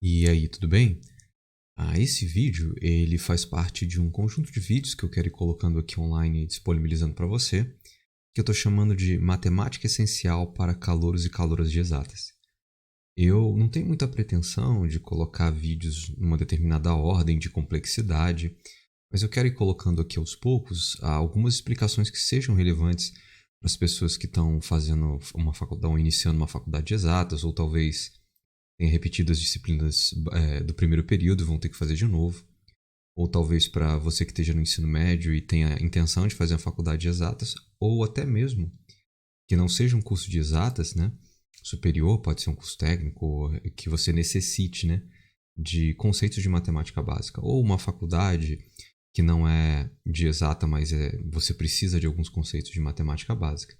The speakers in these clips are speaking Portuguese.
E aí, tudo bem? Esse vídeo ele faz parte de um conjunto de vídeos que eu quero ir colocando aqui online e disponibilizando para você, que eu estou chamando de Matemática Essencial para Calouros e Calouras de Exatas. Eu não tenho muita pretensão de colocar vídeos numa determinada ordem de complexidade, mas eu quero ir colocando aqui aos poucos algumas explicações que sejam relevantes para as pessoas que estão fazendo uma faculdade, ou iniciando uma faculdade de exatas, ou talvez tenha repetido as disciplinas do primeiro período e vão ter que fazer de novo. Ou talvez para você que esteja no ensino médio e tenha a intenção de fazer a faculdade de exatas, ou até mesmo que não seja um curso de exatas, né? Superior, pode ser um curso técnico, ou que você necessite, né? De conceitos de matemática básica. Ou uma faculdade que não é de exata, mas você precisa de alguns conceitos de matemática básica.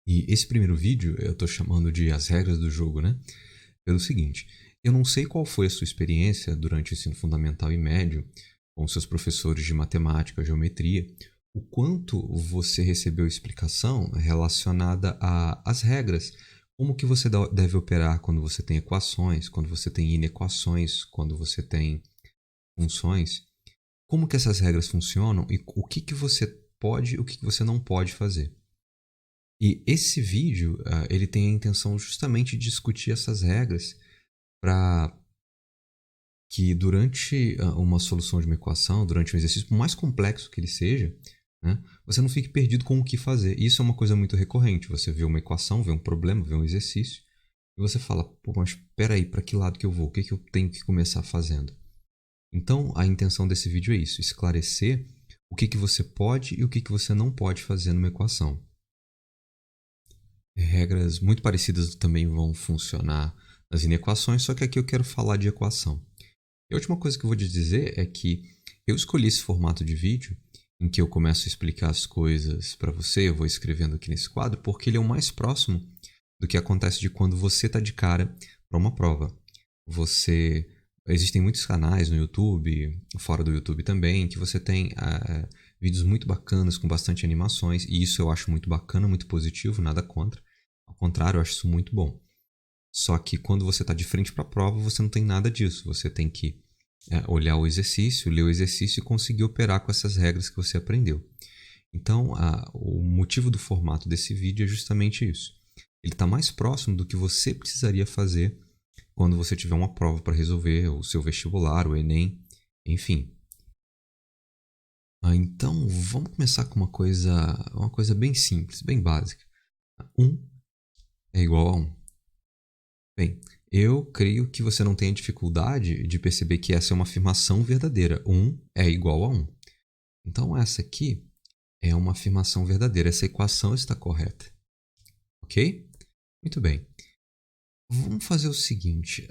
E esse primeiro vídeo eu estou chamando de As Regras do Jogo, né? Pelo seguinte, eu não sei qual foi a sua experiência durante o ensino fundamental e médio com seus professores de matemática, geometria, o quanto você recebeu explicação relacionada às regras, como que você deve operar quando você tem equações, quando você tem inequações, quando você tem funções, como que essas regras funcionam e o que que você pode e o que que você não pode fazer. E esse vídeo, ele tem a intenção justamente de discutir essas regras para que durante uma solução de uma equação, durante um exercício, por mais complexo que ele seja, né, você não fique perdido com o que fazer. Isso é uma coisa muito recorrente. Você vê uma equação, vê um problema, vê um exercício, e você fala, pô, mas espera aí, para que lado que eu vou? O que, que eu tenho que começar fazendo? Então, a intenção desse vídeo é isso, esclarecer o que, que você pode e o que, que você não pode fazer numa equação. Regras muito parecidas também vão funcionar nas inequações, só que aqui eu quero falar de equação. E a última coisa que eu vou te dizer é que eu escolhi esse formato de vídeo em que eu começo a explicar as coisas para você, eu vou escrevendo aqui nesse quadro, porque ele é o mais próximo do que acontece de quando você está de cara para uma prova. Você Existem muitos canais no YouTube, fora do YouTube também, que você tem vídeos muito bacanas com bastante animações, e isso eu acho muito bacana, muito positivo, nada contra. Ao contrário, eu acho isso muito bom. Só que quando você está de frente para a prova, você não tem nada disso. Você tem que olhar o exercício, ler o exercício e conseguir operar com essas regras que você aprendeu. Então, o motivo do formato desse vídeo é justamente isso. Ele está mais próximo do que você precisaria fazer quando você tiver uma prova para resolver, o seu vestibular, o Enem, enfim. Então, vamos começar com uma coisa bem simples, bem básica. 1 é igual a 1. Bem, eu creio que você não tenha dificuldade de perceber que essa é uma afirmação verdadeira. 1 é igual a 1. Então, essa aqui é uma afirmação verdadeira. Essa equação está correta. Ok? Muito bem. Vamos fazer o seguinte.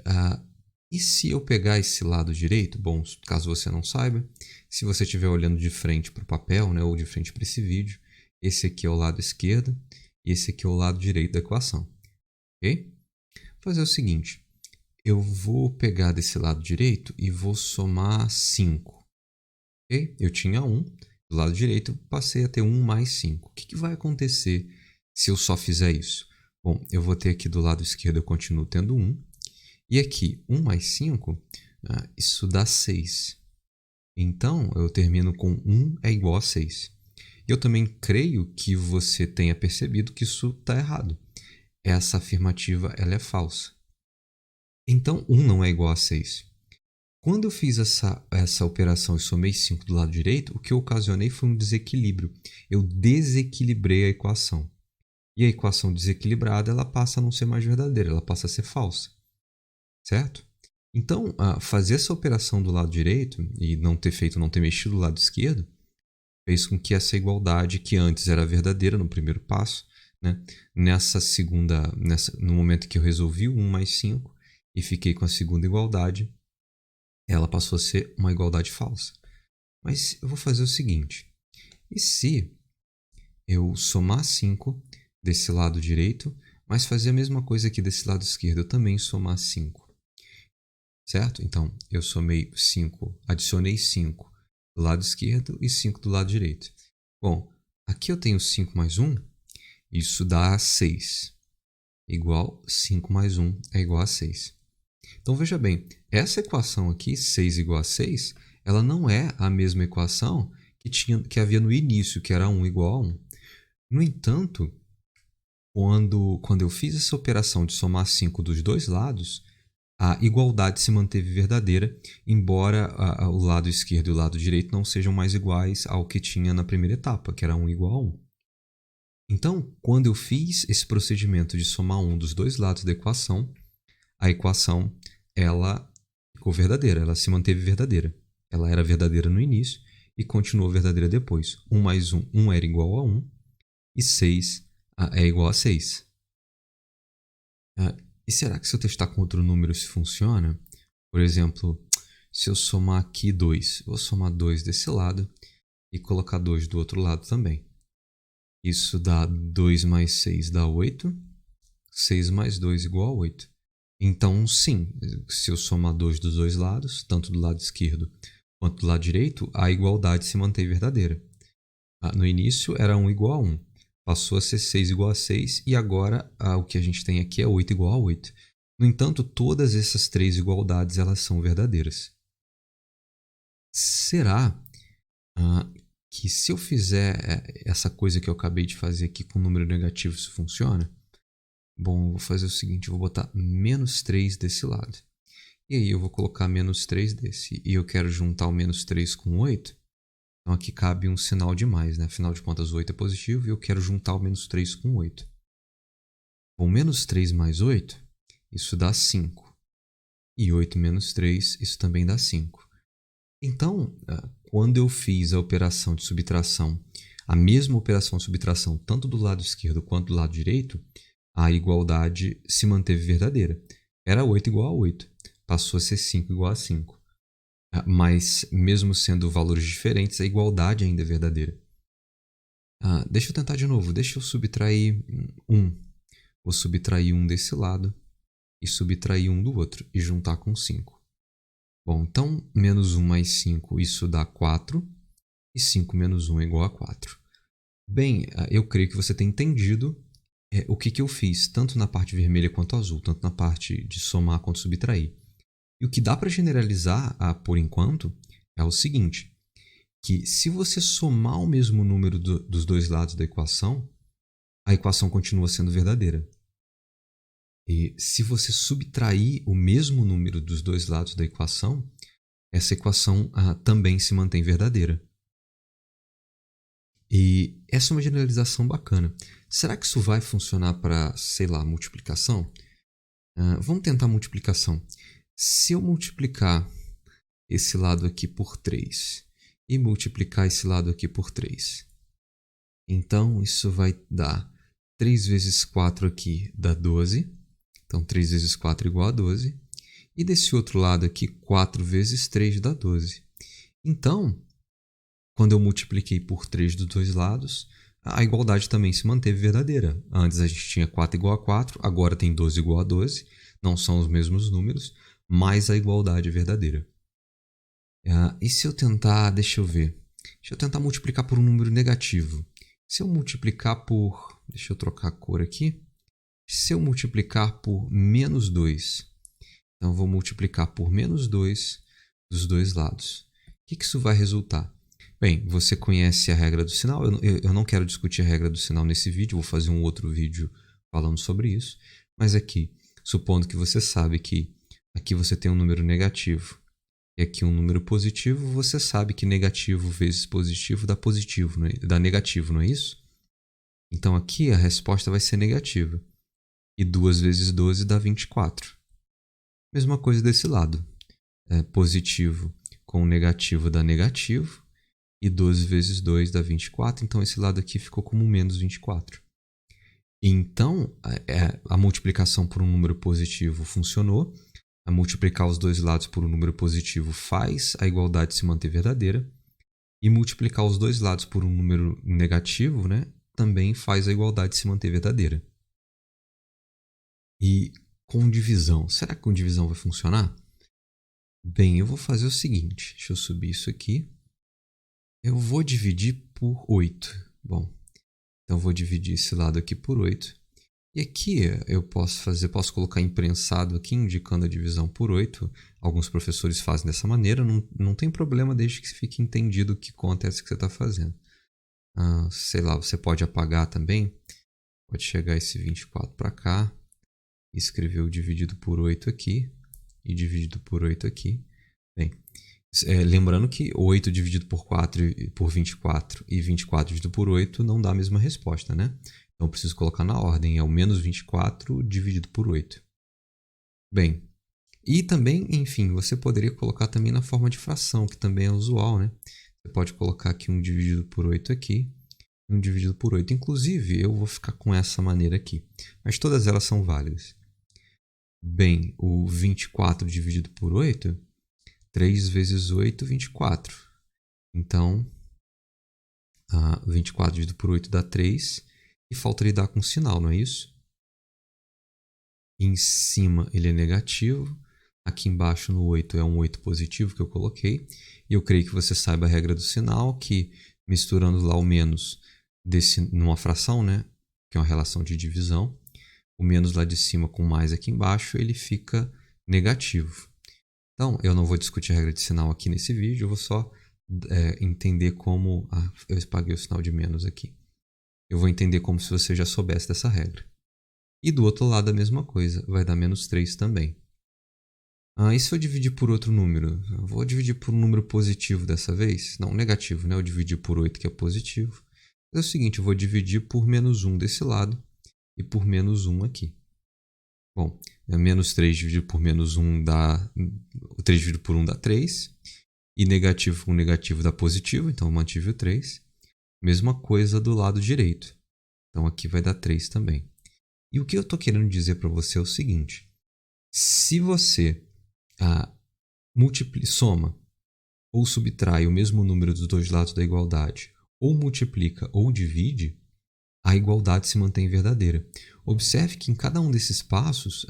E se eu pegar esse lado direito? Bom, caso você não saiba, se você estiver olhando de frente para o papel, né, ou de frente para esse vídeo, esse aqui é o lado esquerdo e esse aqui é o lado direito da equação. Ok? Vou fazer o seguinte. Eu vou pegar desse lado direito e vou somar 5. Okay? Eu tinha 1, do lado direito passei a ter 1 mais 5. O que vai acontecer se eu só fizer isso? Bom, eu vou ter aqui do lado esquerdo, eu continuo tendo 1. E aqui, 1 mais 5, isso dá 6. Então, eu termino com 1 é igual a 6. Eu também creio que você tenha percebido que isso está errado. Essa afirmativa ela é falsa. Então, 1 não é igual a 6. Quando eu fiz essa operação e somei 5 do lado direito, o que eu ocasionei foi um desequilíbrio. Eu desequilibrei a equação. E a equação desequilibrada ela passa a não ser mais verdadeira, ela passa a ser falsa. Certo? Então, fazer essa operação do lado direito e não ter mexido do lado esquerdo, fez com que essa igualdade, que antes era verdadeira no primeiro passo, né, no momento que eu resolvi o 1 mais 5 e fiquei com a segunda igualdade, ela passou a ser uma igualdade falsa. Mas eu vou fazer o seguinte, e se eu somar 5 desse lado direito, mas fazer a mesma coisa aqui desse lado esquerdo, eu também somar 5? Certo? Então, eu somei 5, adicionei 5 do lado esquerdo e 5 do lado direito. Bom, aqui eu tenho 5 mais 1, isso dá 6. Igual 5 mais 1 é igual a 6. Então veja bem, essa equação aqui, 6 igual a 6, ela não é a mesma equação que havia no início, que era 1 igual a 1. No entanto, quando eu fiz essa operação de somar 5 dos dois lados, a igualdade se manteve verdadeira, embora o lado esquerdo e o lado direito não sejam mais iguais ao que tinha na primeira etapa, que era 1 igual a 1. Então, quando eu fiz esse procedimento de somar um dos dois lados da equação, a equação ela ficou verdadeira, ela se manteve verdadeira. Ela era verdadeira no início e continuou verdadeira depois. 1 mais 1, 1 era igual a 1 e 6 é igual a 6. E será que se eu testar com outro número isso funciona? Por exemplo, se eu somar aqui 2, eu vou somar 2 desse lado e colocar 2 do outro lado também. Isso dá 2 mais 6 dá 8. 6 mais 2 igual a 8. Então, sim, se eu somar 2 dos dois lados, tanto do lado esquerdo quanto do lado direito, a igualdade se mantém verdadeira. No início era 1 igual a 1. Passou a ser 6 igual a 6 e agora o que a gente tem aqui é 8 igual a 8. No entanto, todas essas três igualdades elas são verdadeiras. Será que se eu fizer essa coisa que eu acabei de fazer aqui com número negativo, isso funciona? Bom, eu vou fazer o seguinte, eu vou botar menos 3 desse lado. E aí eu vou colocar menos 3 desse. E eu quero juntar o menos 3 com 8. Então aqui cabe um sinal de mais, né? Afinal de contas, 8 é positivo e eu quero juntar o menos 3 com 8. Bom, menos 3 mais 8, isso dá 5. E 8 menos 3, isso também dá 5. Então, quando eu fiz a operação de subtração, a mesma operação de subtração, tanto do lado esquerdo quanto do lado direito, a igualdade se manteve verdadeira. Era 8 igual a 8. Passou a ser 5 igual a 5. Mas, mesmo sendo valores diferentes, a igualdade ainda é verdadeira. Deixa eu tentar de novo. Deixa eu subtrair 1. Vou subtrair 1 desse lado e subtrair 1 do outro e juntar com 5. Bom, então, menos 1 mais 5, isso dá 4. E 5 menos 1 é igual a 4. Bem, eu creio que você tem entendido o que eu fiz, tanto na parte vermelha quanto azul, tanto na parte de somar quanto subtrair. E o que dá para generalizar, por enquanto, é o seguinte, que se você somar o mesmo número dos dois lados da equação, a equação continua sendo verdadeira. E se você subtrair o mesmo número dos dois lados da equação, essa equação também se mantém verdadeira. E essa é uma generalização bacana. Será que isso vai funcionar para, sei lá, multiplicação? Vamos tentar multiplicação. Se eu multiplicar esse lado aqui por 3 e multiplicar esse lado aqui por 3, então isso vai dar 3 vezes 4 aqui dá 12. Então 3 vezes 4 é igual a 12. E desse outro lado aqui, 4 vezes 3 dá 12. Então, quando eu multipliquei por 3 dos dois lados, a igualdade também se manteve verdadeira. Antes a gente tinha 4 igual a 4, agora tem 12 igual a 12. Não são os mesmos números, mas a igualdade é verdadeira. E se eu tentar, deixa eu ver, deixa eu tentar multiplicar por um número negativo. Se eu multiplicar por, deixa eu trocar a cor aqui. Se eu multiplicar por menos 2, então eu vou multiplicar por menos 2 dos dois lados. O que isso vai resultar? Bem, você conhece a regra do sinal. Eu não quero discutir a regra do sinal nesse vídeo, vou fazer um outro vídeo falando sobre isso. Mas aqui, supondo que você sabe que aqui você tem um número negativo e aqui um número positivo, você sabe que negativo vezes positivo dá positivo, dá negativo, não é isso? Então aqui a resposta vai ser negativa. E 2 vezes 12 dá 24. Mesma coisa desse lado. Positivo com negativo dá negativo. E 12 vezes 2 dá 24. Então, esse lado aqui ficou como menos 24. Então, a multiplicação por um número positivo funcionou. A multiplicar os dois lados por um número positivo faz a igualdade se manter verdadeira. E multiplicar os dois lados por um número negativo, né, também faz a igualdade se manter verdadeira. E com divisão, será que com divisão vai funcionar? Bem, eu vou fazer o seguinte, deixa eu subir isso aqui. Eu vou dividir por 8. Bom, então eu vou dividir esse lado aqui por 8. E aqui eu posso colocar imprensado aqui, indicando a divisão por 8. Alguns professores fazem dessa maneira, não tem problema desde que fique entendido que conta é essa que você está fazendo. Sei lá, você pode apagar também, pode chegar esse 24 para cá, escrever o dividido por 8 aqui e dividido por 8 aqui. Bem, lembrando que 8 dividido por 4 por 24 e 24 dividido por 8 não dá a mesma resposta, né? Então eu preciso colocar na ordem, é o menos 24 dividido por 8. Bem, e também, enfim, você poderia colocar também na forma de fração, que também é usual, né? Você pode colocar aqui 1 dividido por 8 aqui, e 1 dividido por 8. Inclusive, eu vou ficar com essa maneira aqui, mas todas elas são válidas. Bem, o 24 dividido por 8, 3 vezes 8, 24. Então, 24 dividido por 8 dá 3, e falta ele dar com sinal, não é isso? Em cima ele é negativo, aqui embaixo no 8 é um 8 positivo que eu coloquei, e eu creio que você saiba a regra do sinal, que misturando lá o menos numa fração, né, que é uma relação de divisão, o menos lá de cima com mais aqui embaixo, ele fica negativo. Então, eu não vou discutir a regra de sinal aqui nesse vídeo, eu vou só entender como... eu apaguei o sinal de menos aqui. Eu vou entender como se você já soubesse dessa regra. E do outro lado a mesma coisa, vai dar menos 3 também. E se eu dividir por outro número? Eu vou dividir por um número positivo dessa vez? Não, negativo, né? Eu dividi por 8, que é positivo. É o seguinte, eu vou dividir por menos 1 desse lado e por menos 1 aqui. Bom, menos 3 dividido por menos 1 dá... 3 dividido por 1 dá 3. E negativo com negativo dá positivo, então eu mantive o 3. Mesma coisa do lado direito. Então aqui vai dar 3 também. E o que eu estou querendo dizer para você é o seguinte. Se você soma ou subtrai o mesmo número dos dois lados da igualdade, ou multiplica ou divide, a igualdade se mantém verdadeira. Observe que em cada um desses passos,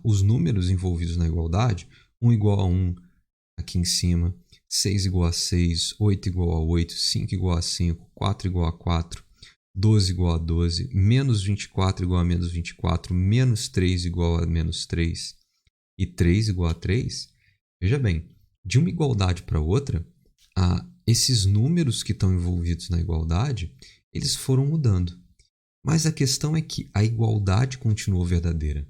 os números envolvidos na igualdade, 1 igual a 1 aqui em cima, 6 igual a 6, 8 igual a 8, 5 igual a 5, 4 igual a 4, 12 igual a 12, menos 24 igual a menos 24, menos 3 igual a menos 3 e 3 igual a 3, veja bem, de uma igualdade para outra, esses números que estão envolvidos na igualdade, eles foram mudando. Mas a questão é que a igualdade continuou verdadeira.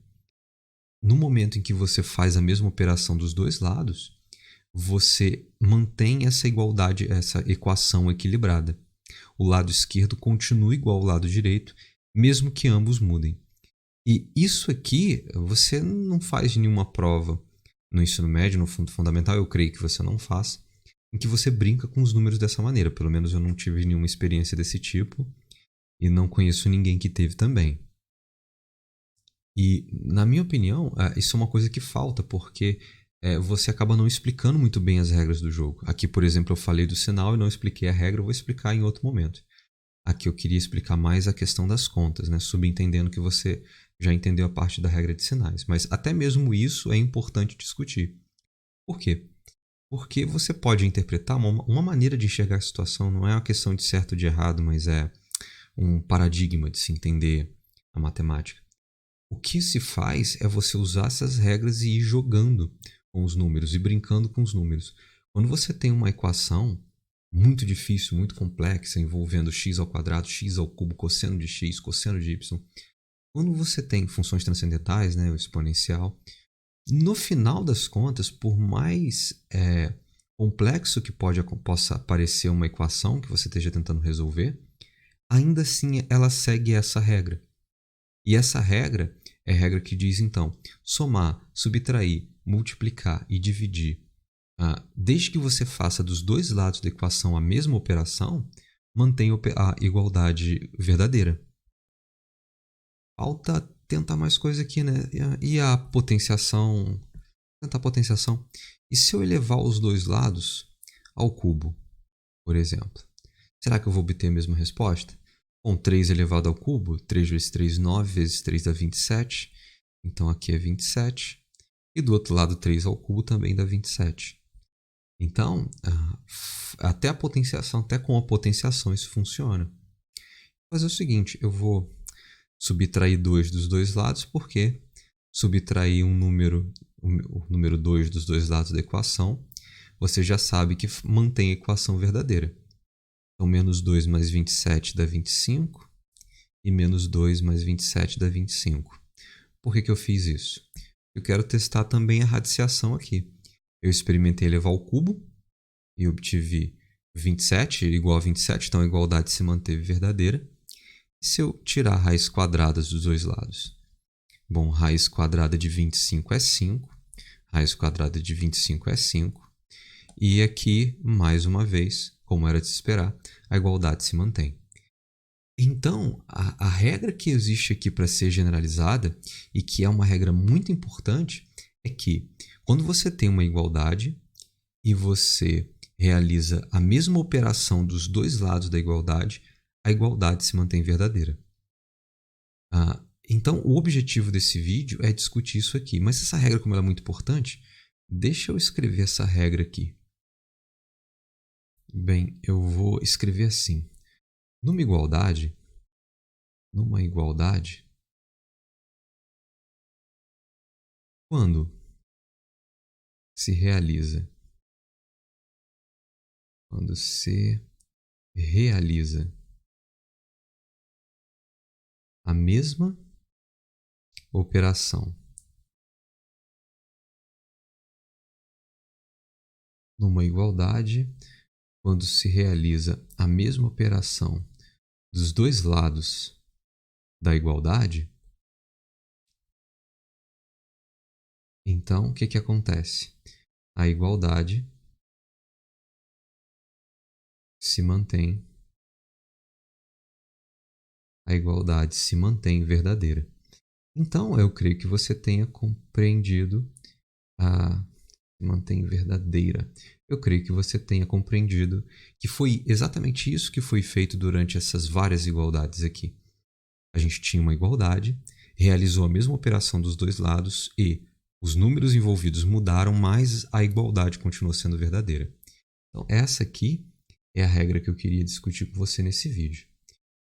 No momento em que você faz a mesma operação dos dois lados, você mantém essa igualdade, essa equação equilibrada. O lado esquerdo continua igual ao lado direito, mesmo que ambos mudem. E isso aqui você não faz nenhuma prova no ensino médio, no fundo fundamental, eu creio que você não faz, em que você brinca com os números dessa maneira. Pelo menos eu não tive nenhuma experiência desse tipo e não conheço ninguém que teve também. E, na minha opinião, isso é uma coisa que falta, porque você acaba não explicando muito bem as regras do jogo. Aqui, por exemplo, eu falei do sinal e não expliquei a regra, eu vou explicar em outro momento. Aqui eu queria explicar mais a questão das contas, né? Subentendendo que você já entendeu a parte da regra de sinais. Mas até mesmo isso é importante discutir. Por quê? Porque você pode interpretar uma maneira de enxergar a situação, não é uma questão de certo ou de errado, mas é um paradigma de se entender a matemática. O que se faz é você usar essas regras e ir jogando com os números e brincando com os números. Quando você tem uma equação muito difícil, muito complexa, envolvendo x ao quadrado, x ao cubo, cosseno de x, cosseno de y, quando você tem funções transcendentais, né, o exponencial, no final das contas, por mais complexo que possa parecer uma equação que você esteja tentando resolver, ainda assim ela segue essa regra. E essa regra é a regra que diz, então, somar, subtrair, multiplicar e dividir. Desde que você faça dos dois lados da equação a mesma operação, mantém a igualdade verdadeira. Falta tentar mais coisa aqui, né? E a potenciação? Tentar a potenciação. E se eu elevar os dois lados ao cubo, por exemplo? Será que eu vou obter a mesma resposta? Bom, 3 elevado ao cubo, 3 vezes 3, 9, vezes 3 dá 27. Então aqui é 27. E do outro lado, 3 ao cubo também dá 27. Então, até a potenciação, até com a potenciação isso funciona. Vou fazer o seguinte, eu vou subtrair 2 dos dois lados, porque subtrair o número 2 dos dois lados da equação, você já sabe que mantém a equação verdadeira. Então, menos 2 mais 27 dá 25 e menos 2 mais 27 dá 25. Por que eu fiz isso? Eu quero testar também a radiciação aqui. Eu experimentei elevar ao cubo e obtive 27 igual a 27, então a igualdade se manteve verdadeira. E se eu tirar a raiz quadrada dos dois lados? Bom, raiz quadrada de 25 é 5, raiz quadrada de 25 é 5. E aqui, mais uma vez, como era de se esperar, a igualdade se mantém. Então, a regra que existe aqui para ser generalizada, e que é uma regra muito importante, é que quando você tem uma igualdade e você realiza a mesma operação dos dois lados da igualdade, a igualdade se mantém verdadeira. Então, o objetivo desse vídeo é discutir isso aqui. Mas essa regra, como ela é muito importante, deixa eu escrever essa regra aqui. Bem, eu vou escrever assim. Numa igualdade, quando se realiza a mesma operação numa igualdade, quando se realiza a mesma operação dos dois lados da igualdade, então o que acontece? A igualdade se mantém verdadeira. Então, eu creio que você tenha compreendido mantém verdadeira. Eu creio que você tenha compreendido que foi exatamente isso que foi feito durante essas várias igualdades aqui. A gente tinha uma igualdade, realizou a mesma operação dos dois lados e os números envolvidos mudaram, mas a igualdade continuou sendo verdadeira. Então, essa aqui é a regra que eu queria discutir com você nesse vídeo.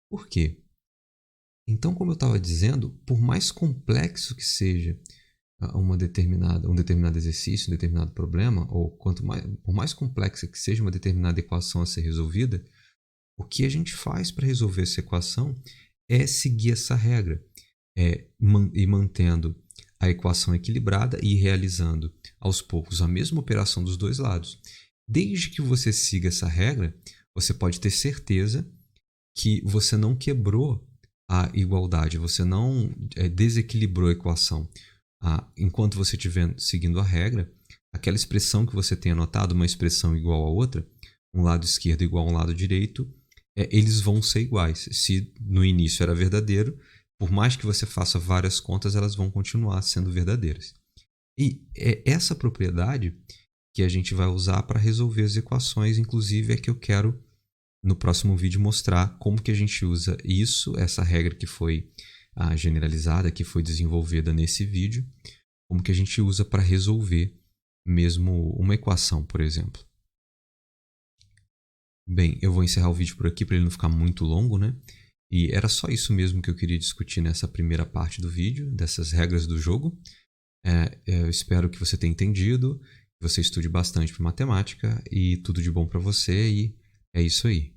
Por quê? Então, como eu estava dizendo, por mais complexo que seja um determinado exercício, um determinado problema, ou por mais complexa que seja uma determinada equação a ser resolvida, o que a gente faz para resolver essa equação é seguir essa regra, e mantendo a equação equilibrada e realizando aos poucos a mesma operação dos dois lados. Desde que você siga essa regra, você pode ter certeza que você não quebrou a igualdade, você não desequilibrou a equação. Enquanto você estiver seguindo a regra, aquela expressão que você tem anotado, uma expressão igual a outra, um lado esquerdo igual a um lado direito, eles vão ser iguais. Se no início era verdadeiro, por mais que você faça várias contas, elas vão continuar sendo verdadeiras. E é essa propriedade que a gente vai usar para resolver as equações, inclusive é que eu quero, no próximo vídeo, mostrar como que a gente usa isso, essa regra que foi generalizada, que foi desenvolvida nesse vídeo, como que a gente usa para resolver mesmo uma equação, por exemplo. Bem, eu vou encerrar o vídeo por aqui para ele não ficar muito longo, né? E era só isso mesmo que eu queria discutir nessa primeira parte do vídeo, dessas regras do jogo. Eu espero que você tenha entendido, que você estude bastante para matemática e tudo de bom para você, e é isso aí.